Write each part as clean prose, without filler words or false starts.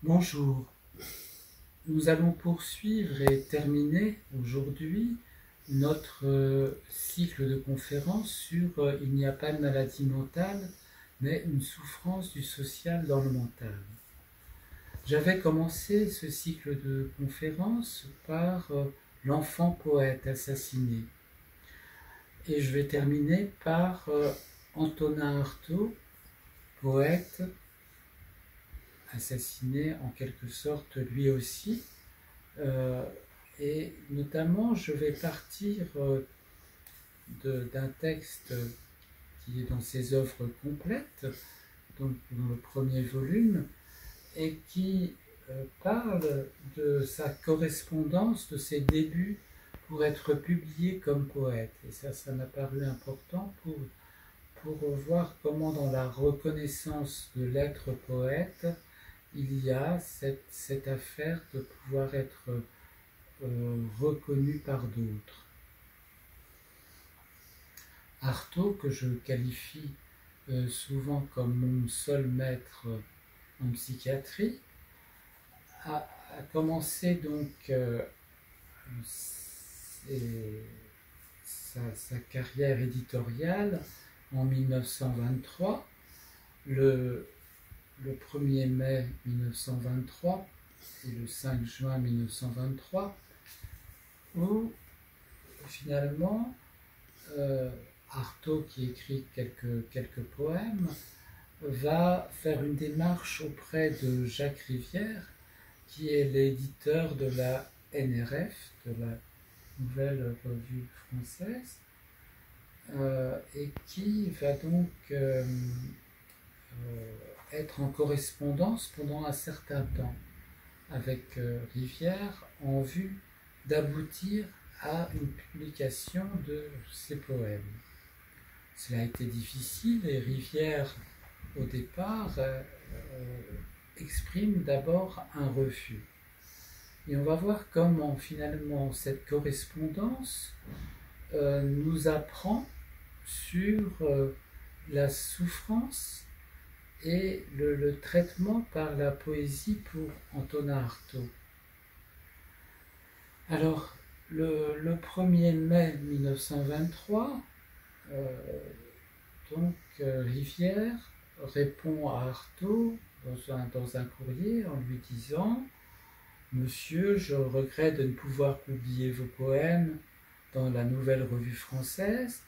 Bonjour, nous allons poursuivre et terminer aujourd'hui notre cycle de conférences sur Il n'y a pas de maladie mentale, mais une souffrance du social dans le mental. J'avais commencé ce cycle de conférences par l'enfant poète assassiné. Et je vais terminer par Antonin Artaud, poète assassiné en quelque sorte lui aussi. Et notamment, je vais partir d'un texte qui est dans ses œuvres complètes, donc dans le premier volume, et qui parle de sa correspondance, de ses débuts pour être publié comme poète. Et ça m'a paru important pour voir comment dans la reconnaissance de l'être poète, il y a cette affaire de pouvoir être reconnu par d'autres. Artaud, que je qualifie souvent comme mon seul maître en psychiatrie, a commencé donc sa carrière éditoriale en 1923, le 1er mai 1923 et le 5 juin 1923, où finalement Artaud, qui écrit quelques poèmes, va faire une démarche auprès de Jacques Rivière, qui est l'éditeur de la NRF, de la Nouvelle Revue Française, et qui va donc être en correspondance pendant un certain temps avec Rivière en vue d'aboutir à une publication de ses poèmes. Cela a été difficile et Rivière, au départ, exprime d'abord un refus. Et on va voir comment finalement cette correspondance nous apprend sur la souffrance et le traitement par la poésie pour Antonin Artaud. Alors, le 1er mai 1923, Rivière répond à Artaud dans un courrier en lui disant « Monsieur, je regrette de ne pouvoir publier vos poèmes dans la Nouvelle Revue Française,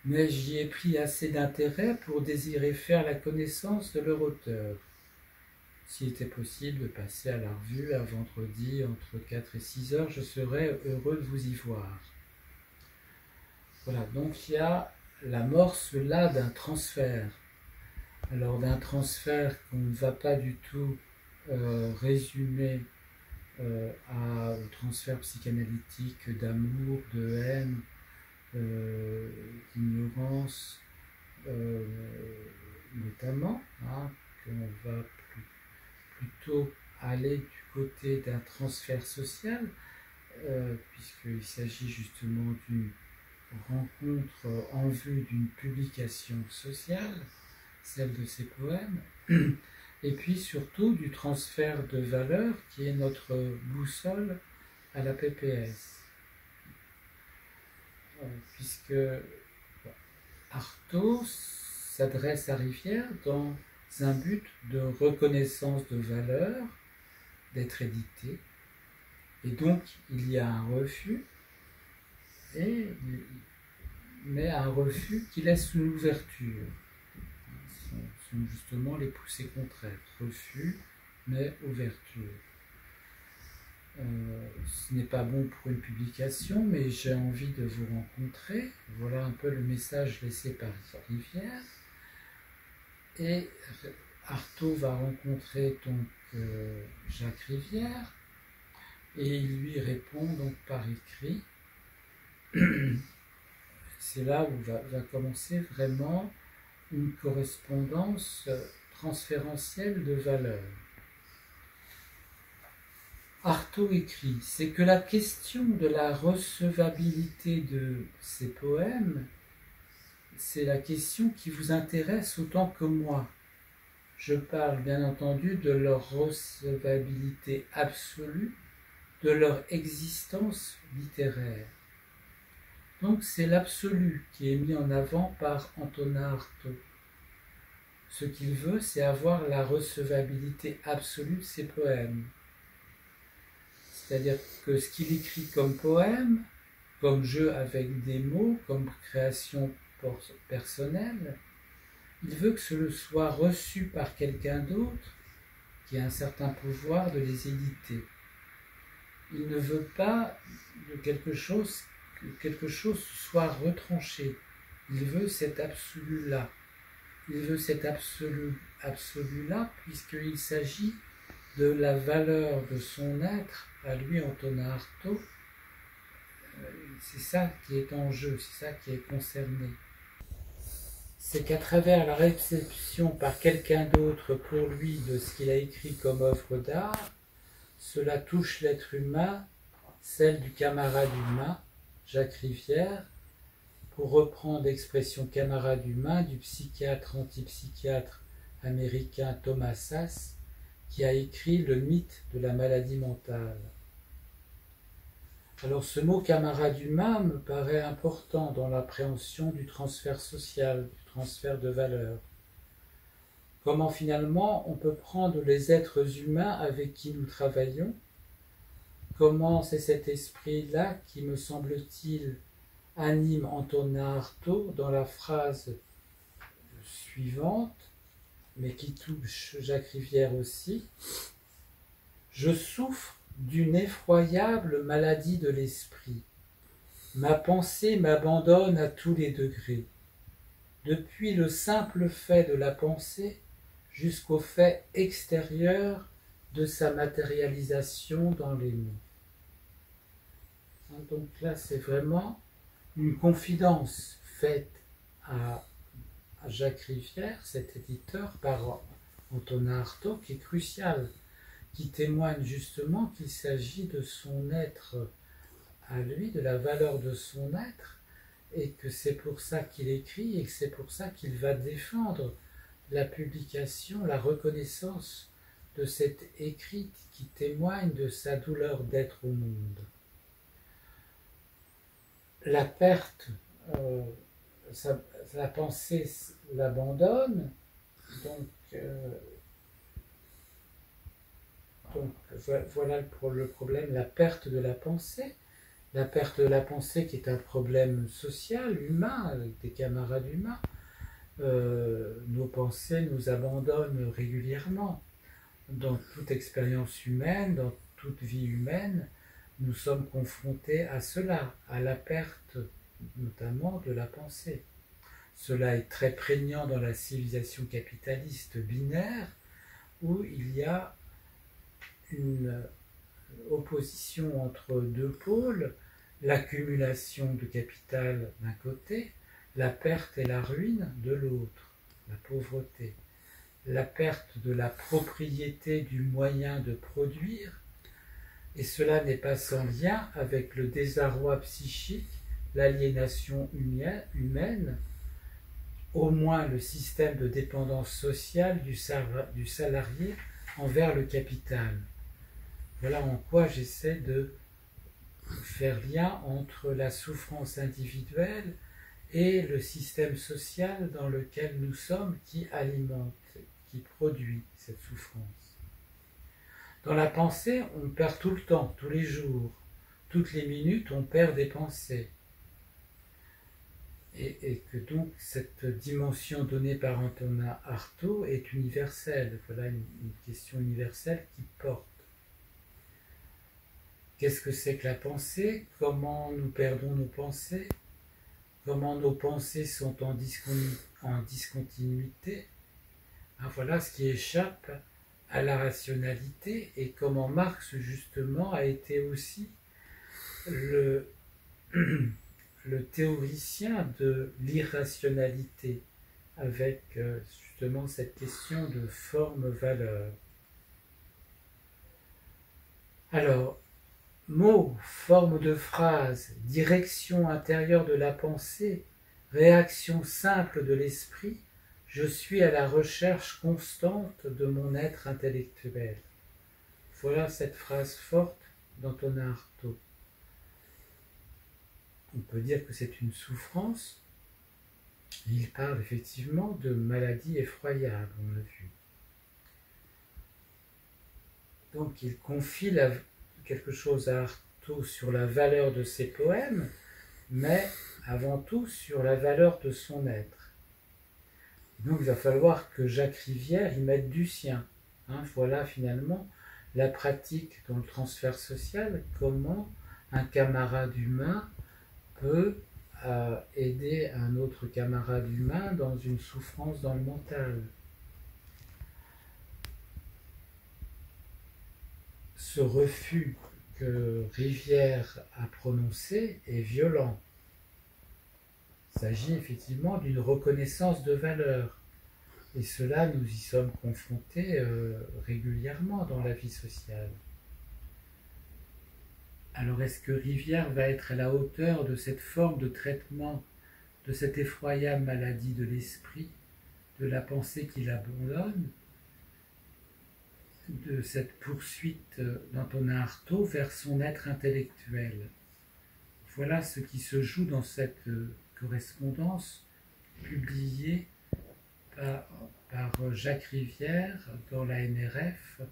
mais j'y ai pris assez d'intérêt pour désirer faire la connaissance de leur auteur. S'il était possible de passer à la revue à vendredi entre 4 et 6 heures, je serais heureux de vous y voir. » Voilà, donc il y a l'amorce là d'un transfert. Alors d'un transfert qu'on ne va pas du tout résumer au transfert psychanalytique d'amour, de haine, d'ignorance, notamment, qu'on va plutôt aller du côté d'un transfert social, puisqu'il s'agit justement d'une rencontre en vue d'une publication sociale, celle de ces poèmes, et puis surtout du transfert de valeur qui est notre boussole à la PPS. Puisque Artaud s'adresse à Rivière dans un but de reconnaissance de valeur, d'être édité, et donc il y a un refus, mais un refus qui laisse une ouverture. Ce sont justement les poussées contraires, refus, mais ouverture. Ce n'est pas bon pour une publication, mais j'ai envie de vous rencontrer. Voilà un peu le message laissé par Rivière. Et Artaud va rencontrer donc Jacques Rivière, et il lui répond donc par écrit. C'est là où va commencer vraiment une correspondance transférentielle de valeurs. Artaud écrit « C'est que la question de la recevabilité de ces poèmes, c'est la question qui vous intéresse autant que moi. je parle bien entendu de leur recevabilité absolue, de leur existence littéraire. Donc c'est l'absolu qui est mis en avant par Antonin Artaud. Ce qu'il veut, c'est avoir la recevabilité absolue de ses poèmes. C'est-à-dire que ce qu'il écrit comme poème, comme jeu avec des mots, comme création personnelle, il veut que ce soit reçu par quelqu'un d'autre qui a un certain pouvoir de les éditer. Il ne veut pas que quelque chose soit retranché. Il veut cet absolu-là. Il veut cet absolu-là puisqu'il s'agit de la valeur de son être, à lui, Antonin Artaud. C'est ça qui est en jeu, c'est ça qui est concerné. C'est qu'à travers la réception par quelqu'un d'autre pour lui de ce qu'il a écrit comme œuvre d'art, cela touche l'être humain, celle du camarade humain, Jacques Rivière, pour reprendre l'expression camarade humain du psychiatre antipsychiatre américain Thomas Szasz, qui a écrit Le mythe de la maladie mentale. Alors ce mot camarade humain me paraît important dans l'appréhension du transfert social, du transfert de valeur. Comment finalement on peut prendre les êtres humains avec qui nous travaillons, comment c'est cet esprit-là qui, me semble-t-il, anime Antonin Artaud dans la phrase suivante, mais qui touche Jacques Rivière aussi. « Je souffre d'une effroyable maladie de l'esprit. Ma pensée m'abandonne à tous les degrés, depuis le simple fait de la pensée jusqu'au fait extérieur de sa matérialisation dans les mots. » Donc là, c'est vraiment une confidence faite à Jacques Rivière, cet éditeur, par Antonin Artaud, qui est crucial, qui témoigne justement qu'il s'agit de son être à lui, de la valeur de son être, et que c'est pour ça qu'il écrit, et que c'est pour ça qu'il va défendre la publication, la reconnaissance de cet écrit qui témoigne de sa douleur d'être au monde. La perte, la pensée l'abandonne, donc voilà pour le problème, la perte de la pensée. La perte de la pensée qui est un problème social, humain, avec des camarades humains. Nos pensées nous abandonnent régulièrement. Dans toute expérience humaine, dans toute vie humaine, nous sommes confrontés à cela, à la perte notamment de la pensée. Cela est très prégnant dans la civilisation capitaliste binaire, où il y a une opposition entre deux pôles, l'accumulation de capital d'un côté, la perte et la ruine de l'autre, la pauvreté, la perte de la propriété du moyen de produire, et cela n'est pas sans lien avec le désarroi psychique, l'aliénation humaine, au moins le système de dépendance sociale du salarié envers le capital. Voilà en quoi j'essaie de faire lien entre la souffrance individuelle et le système social dans lequel nous sommes qui alimente, qui produit cette souffrance. Dans la pensée, on perd tout le temps, tous les jours, toutes les minutes, on perd des pensées. Et que donc cette dimension donnée par Antonin Artaud est universelle. Voilà une question universelle qui porte. Qu'est-ce que c'est que la pensée? Comment nous perdons nos pensées? Comment nos pensées sont en discontinuité? Voilà ce qui échappe à la rationalité et comment Marx justement a été aussi le théoricien de l'irrationalité avec justement cette question de forme-valeur. Alors, mots, forme de phrase, direction intérieure de la pensée, réaction simple de l'esprit Je suis à la recherche constante de mon être intellectuel. Voilà cette phrase forte d'Antonin Artaud. On peut dire que c'est une souffrance. Il parle effectivement de maladies effroyables, on l'a vu. Donc il confie quelque chose à Artaud sur la valeur de ses poèmes, mais avant tout sur la valeur de son être. Donc il va falloir que Jacques Rivière y mette du sien. Voilà finalement la pratique dans le transfert social, comment un camarade humain peut aider un autre camarade humain dans une souffrance dans le mental. Ce refus que Rivière a prononcé est violent. Il s'agit effectivement d'une reconnaissance de valeur. Et cela, nous y sommes confrontés régulièrement dans la vie sociale. Alors est-ce que Rivière va être à la hauteur de cette forme de traitement, de cette effroyable maladie de l'esprit, de la pensée qu'il abandonne, de cette poursuite d'Antonin Artaud vers son être intellectuel? Voilà ce qui se joue dans cette correspondance publiée par Jacques Rivière dans la NRF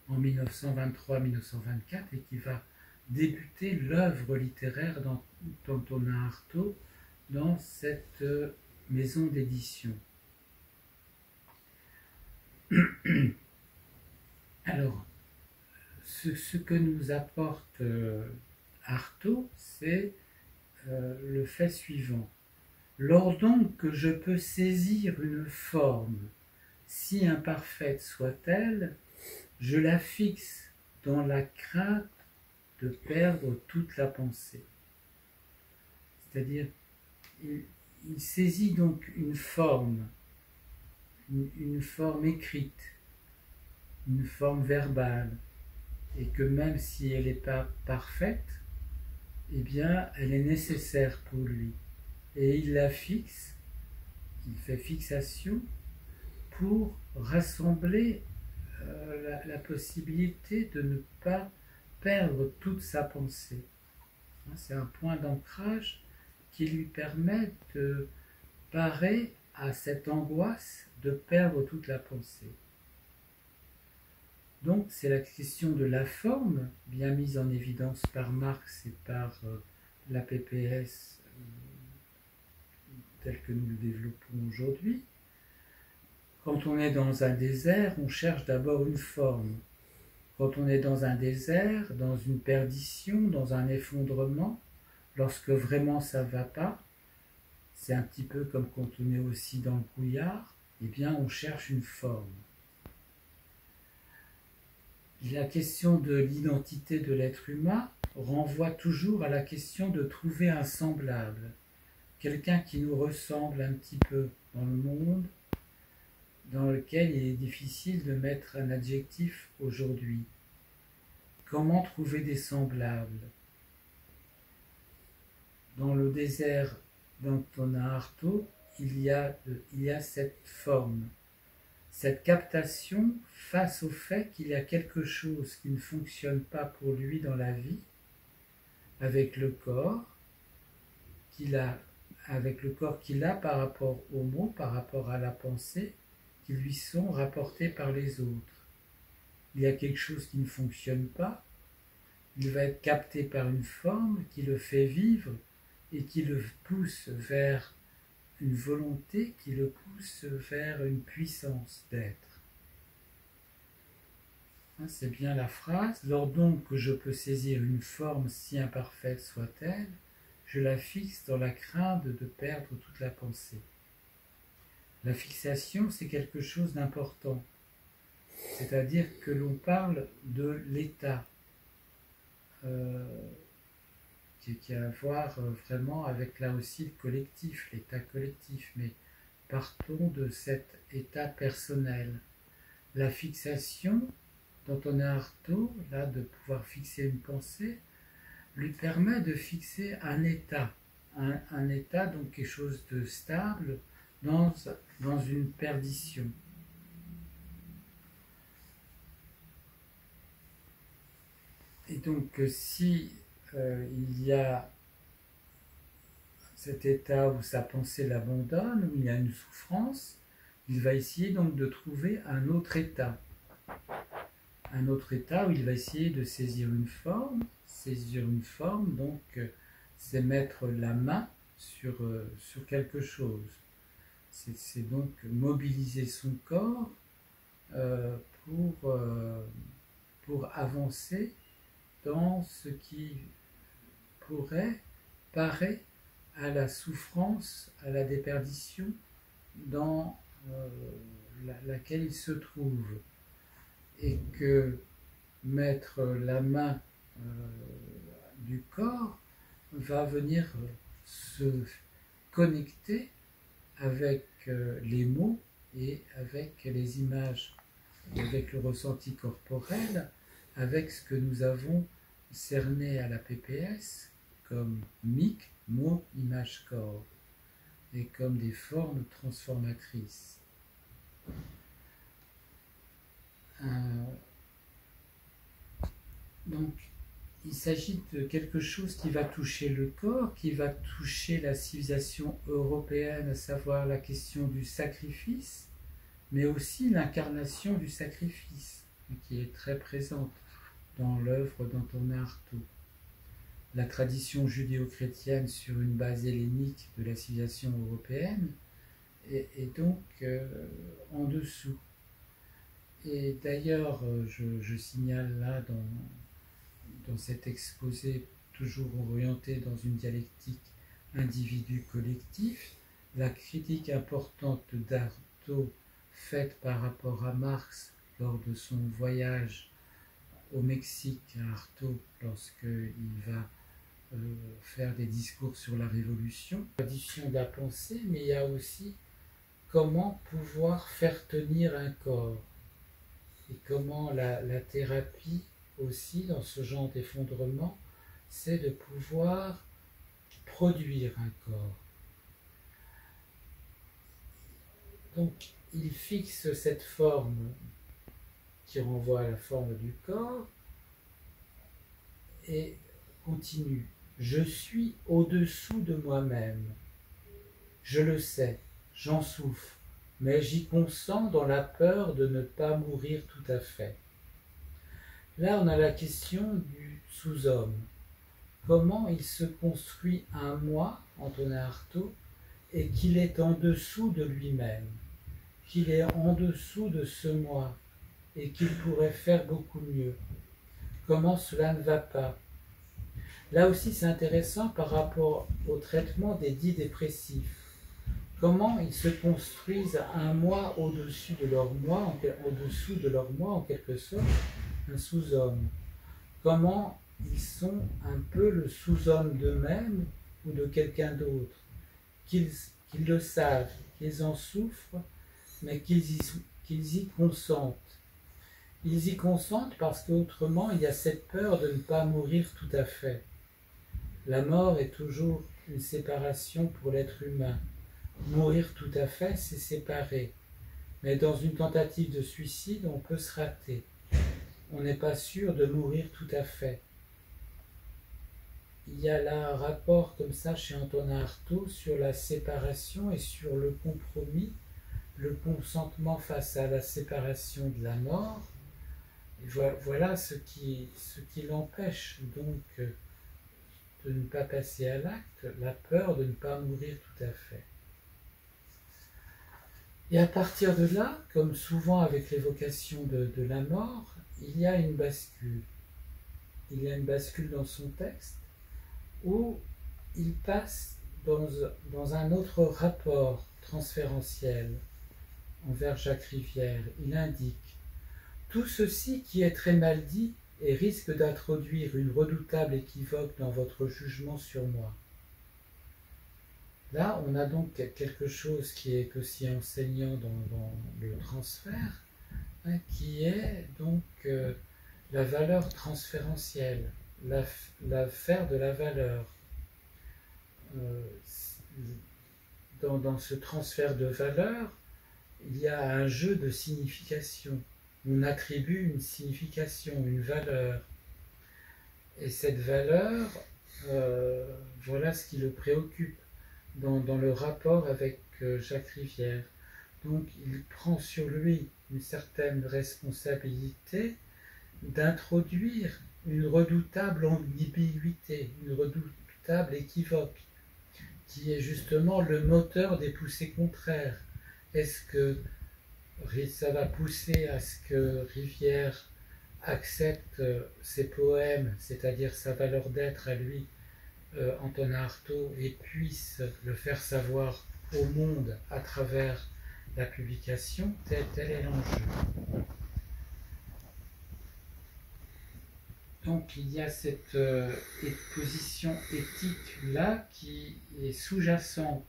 en 1923-1924 et qui va débuter l'œuvre littéraire d'Antonin Artaud dans cette maison d'édition. Alors, ce que nous apporte Artaud, c'est le fait suivant. Lors donc que je peux saisir une forme, si imparfaite soit-elle, je la fixe dans la crainte de perdre toute la pensée. C'est-à-dire, il saisit donc une forme écrite, une forme verbale, et que même si elle n'est pas parfaite, eh bien, elle est nécessaire pour lui. Et il la fixe, il fait fixation pour rassembler la possibilité de ne pas perdre toute sa pensée. C'est un point d'ancrage qui lui permet de parer à cette angoisse de perdre toute la pensée. Donc c'est la question de la forme, bien mise en évidence par Marx et par la PPS tel que nous le développons aujourd'hui. Quand on est dans un désert, on cherche d'abord une forme. Quand on est dans un désert, dans une perdition, dans un effondrement, lorsque vraiment ça ne va pas, c'est un petit peu comme quand on est aussi dans le brouillard, eh bien on cherche une forme. La question de l'identité de l'être humain renvoie toujours à la question de trouver un semblable, quelqu'un qui nous ressemble un petit peu dans le monde, dans lequel il est difficile de mettre un adjectif aujourd'hui. Comment trouver des semblables? Dans le désert d'Antonin Artaud, il y a cette forme, cette captation face au fait qu'il y a quelque chose qui ne fonctionne pas pour lui dans la vie, avec le corps qu'il a par rapport aux mots, par rapport à la pensée, qui lui sont rapportés par les autres. Il y a quelque chose qui ne fonctionne pas, il va être capté par une forme qui le fait vivre et qui le pousse vers une volonté, qui le pousse vers une puissance d'être. C'est bien la phrase. Lors donc que je peux saisir une forme si imparfaite soit-elle, je la fixe dans la crainte de perdre toute la pensée. La fixation, c'est quelque chose d'important. C'est-à-dire que l'on parle de l'état, qui a à voir vraiment avec là aussi le collectif, l'état collectif, mais partons de cet état personnel. La fixation d'Antonin Artaud, là, de pouvoir fixer une pensée, lui permet de fixer un état, un état, donc quelque chose de stable, dans, dans une perdition. Et donc, si il y a cet état où sa pensée l'abandonne, où il y a une souffrance, il va essayer donc de trouver un autre état où il va essayer de saisir une forme. Saisir une forme, donc, c'est mettre la main sur quelque chose. C'est donc mobiliser son corps pour avancer dans ce qui paraît à la souffrance, à la déperdition dans laquelle il se trouve. Et que mettre la main du corps va venir se connecter avec les mots et avec les images, avec le ressenti corporel, avec ce que nous avons cerné à la PPS comme MIC, mot, image, corps, et comme des formes transformatrices. Donc, il s'agit de quelque chose qui va toucher le corps, qui va toucher la civilisation européenne, à savoir la question du sacrifice, mais aussi l'incarnation du sacrifice, qui est très présente dans l'œuvre d'Antonin Artaud. La tradition judéo-chrétienne sur une base hellénique de la civilisation européenne est donc en dessous. Et d'ailleurs, je signale là dans cet exposé toujours orienté dans une dialectique individu-collectif, la critique importante d'Artaud faite par rapport à Marx lors de son voyage au Mexique à Artaud, lorsqu'il va faire des discours sur la révolution, tradition de la pensée, mais il y a aussi comment pouvoir faire tenir un corps et comment la thérapie aussi dans ce genre d'effondrement, c'est de pouvoir produire un corps. Donc il fixe cette forme qui renvoie à la forme du corps et continue. Je suis au-dessous de moi-même. Je le sais, j'en souffre, mais j'y consens dans la peur de ne pas mourir tout à fait. Là, on a la question du sous-homme. Comment il se construit un moi, Antonin Artaud, et qu'il est en dessous de lui-même, qu'il est en dessous de ce moi, et qu'il pourrait faire beaucoup mieux. Comment cela ne va pas? Là aussi, c'est intéressant par rapport au traitement des dits dépressifs. Comment ils se construisent un moi au-dessus de leur moi, au-dessous de leur moi en quelque sorte, un sous-homme. Comment ils sont un peu le sous-homme d'eux-mêmes ou de quelqu'un d'autre, qu'ils le savent, qu'ils en souffrent, mais qu'ils y consentent. Ils y consentent parce qu'autrement, il y a cette peur de ne pas mourir tout à fait. La mort est toujours une séparation pour l'être humain. Mourir tout à fait, c'est séparer. Mais dans une tentative de suicide, on peut se rater. On n'est pas sûr de mourir tout à fait. Il y a là un rapport comme ça chez Antonin Artaud sur la séparation et sur le compromis, le consentement face à la séparation de la mort. Et voilà ce qui l'empêche donc de ne pas passer à l'acte, la peur de ne pas mourir tout à fait. Et à partir de là, comme souvent avec l'évocation de la mort, il y a une bascule. Il y a une bascule dans son texte où il passe dans un autre rapport transférentiel envers Jacques Rivière. Il indique « Tout ceci qui est très mal dit et risque d'introduire une redoutable équivoque dans votre jugement sur moi. » Là, on a donc quelque chose qui est aussi enseignant dans le transfert, qui est donc la valeur transférentielle, l'affaire de la valeur. dans ce transfert de valeur, il y a un jeu de signification. On attribue une signification, une valeur. Et cette valeur, voilà ce qui le préoccupe dans le rapport avec Jacques Rivière. Donc il prend sur lui une certaine responsabilité d'introduire une redoutable ambiguïté, une redoutable équivoque, qui est justement le moteur des poussées contraires. Est-ce que ça va pousser à ce que Rivière accepte ses poèmes, c'est-à-dire sa valeur d'être à lui, Antonin Artaud, et puisse le faire savoir au monde à travers la publication? Tel est l'enjeu. Donc il y a cette position éthique-là qui est sous-jacente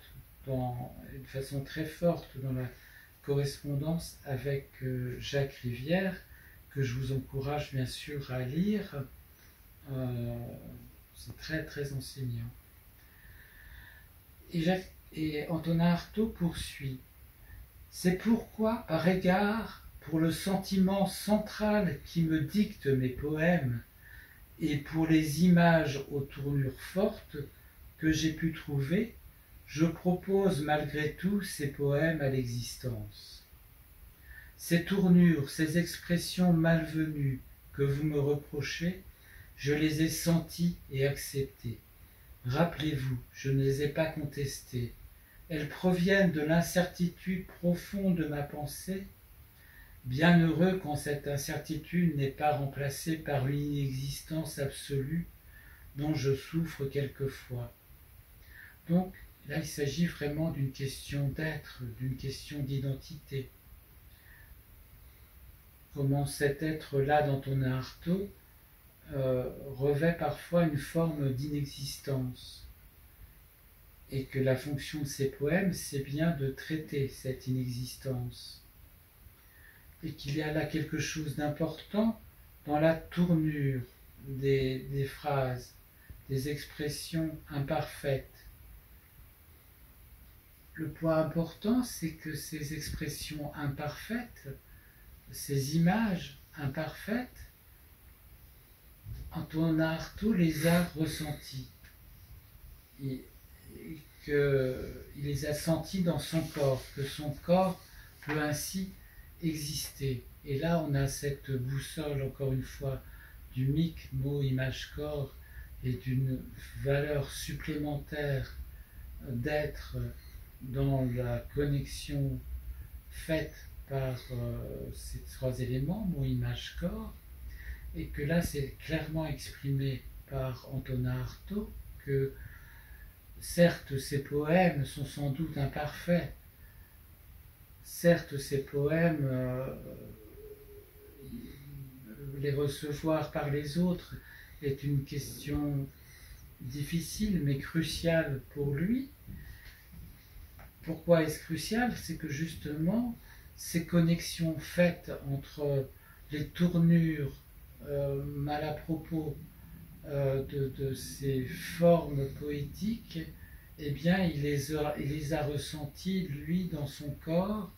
de façon très forte dans la correspondance avec Jacques Rivière, que je vous encourage bien sûr à lire. C'est très très enseignant. Et Antonin Artaud poursuit. C'est pourquoi, par égard pour le sentiment central qui me dicte mes poèmes, et pour les images aux tournures fortes que j'ai pu trouver, je propose malgré tout ces poèmes à l'existence. Ces tournures, ces expressions malvenues que vous me reprochez, je les ai senties et acceptées. Rappelez-vous, je ne les ai pas contestées. Elles proviennent de l'incertitude profonde de ma pensée. Bien heureux quand cette incertitude n'est pas remplacée par une inexistence absolue dont je souffre quelquefois. Donc là, il s'agit vraiment d'une question d'être, d'une question d'identité. Comment cet être-là d'Antonin Artaud revêt parfois une forme d'inexistence. Et que la fonction de ses poèmes, c'est bien de traiter cette inexistence. Et qu'il y a là quelque chose d'important dans la tournure des phrases, des expressions imparfaites. Le point important, c'est que ces expressions imparfaites, ces images imparfaites, Antonin Artaud les a ressenties. Il les a senties dans son corps, que son corps peut ainsi exister. Et là, on a cette boussole, encore une fois, du MIC, mot, image, corps, et d'une valeur supplémentaire d'être dans la connexion faite par ces trois éléments, mot, image, corps, et que là, c'est clairement exprimé par Antonin Artaud, que certes, ces poèmes sont sans doute imparfaits, certes, ces poèmes, les recevoir par les autres est une question difficile mais cruciale pour lui. Pourquoi est-ce crucial? C'est que justement, ces connexions faites entre les tournures mal à propos de ces formes poétiques, eh bien, il les a ressenties, lui, dans son corps,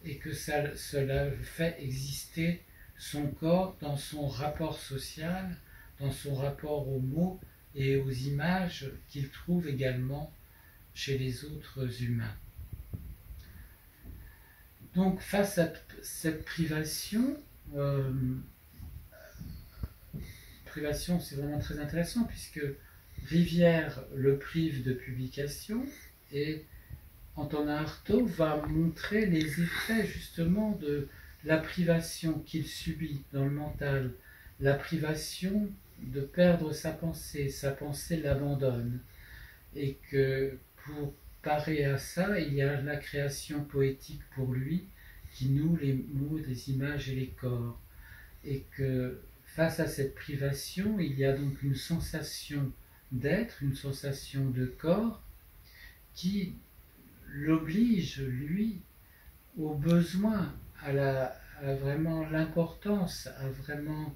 et que cela fait exister son corps dans son rapport social, dans son rapport aux mots et aux images qu'il trouve également chez les autres humains. Donc, face à cette privation, c'est vraiment très intéressant puisque Rivière le prive de publication et Antonin Artaud va montrer les effets justement de la privation qu'il subit dans le mental, la privation de perdre sa pensée l'abandonne, et que pour parer à ça, il y a la création poétique pour lui qui noue les mots, les images et les corps, et que face à cette privation, il y a donc une sensation d'être, une sensation de corps qui l'oblige, lui, au besoin, à vraiment l'importance, à vraiment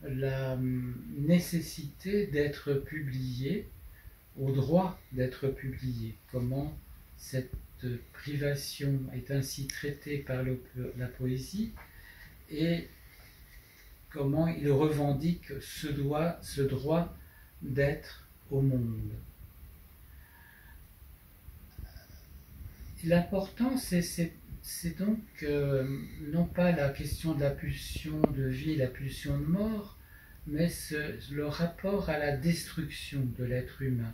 la nécessité d'être publié, au droit d'être publié. Comment cette privation est ainsi traitée par la poésie et comment il revendique ce droit d'être au monde. L'important, c'est donc non pas la question de la pulsion de vie, la pulsion de mort, mais le rapport à la destruction de l'être humain.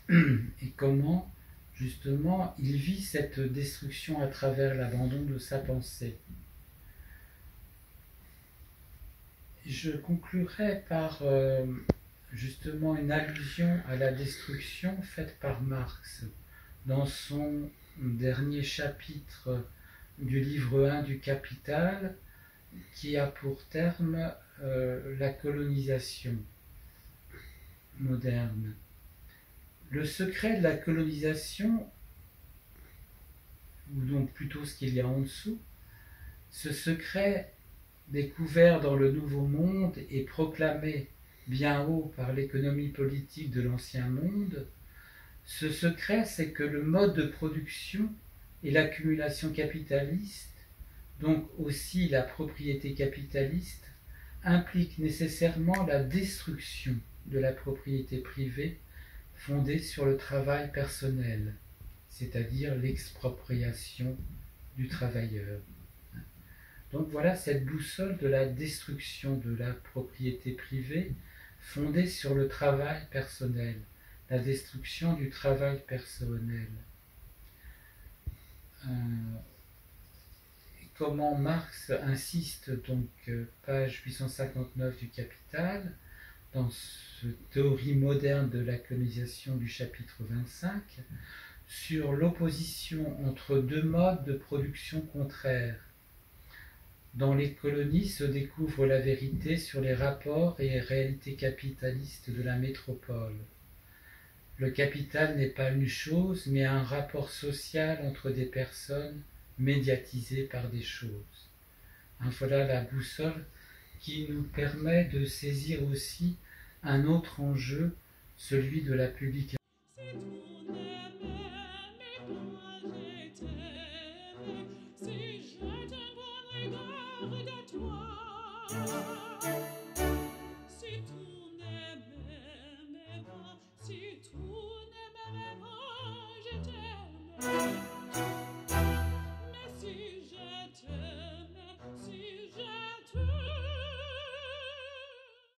Et comment, justement, il vit cette destruction à travers l'abandon de sa pensée. Je conclurai par justement une allusion à la destruction faite par Marx dans son dernier chapitre du livre 1 du Capital, qui a pour terme la colonisation moderne. Le secret de la colonisation, ou donc plutôt ce qu'il y a en dessous, ce secret découvert dans le Nouveau Monde et proclamé bien haut par l'économie politique de l'Ancien Monde, ce secret, c'est que le mode de production et l'accumulation capitaliste, donc aussi la propriété capitaliste, impliquent nécessairement la destruction de la propriété privée fondée sur le travail personnel, c'est-à-dire l'expropriation du travailleur. Donc voilà cette boussole de la destruction de la propriété privée fondée sur le travail personnel, la destruction du travail personnel. Comment Marx insiste donc, page 859 du Capital, dans cette théorie moderne de la colonisation du chapitre 25, sur l'opposition entre deux modes de production contraires. Dans les colonies se découvre la vérité sur les rapports et réalités capitalistes de la métropole. Le capital n'est pas une chose, mais un rapport social entre des personnes médiatisées par des choses. Voilà la boussole qui nous permet de saisir aussi un autre enjeu, celui de la publication.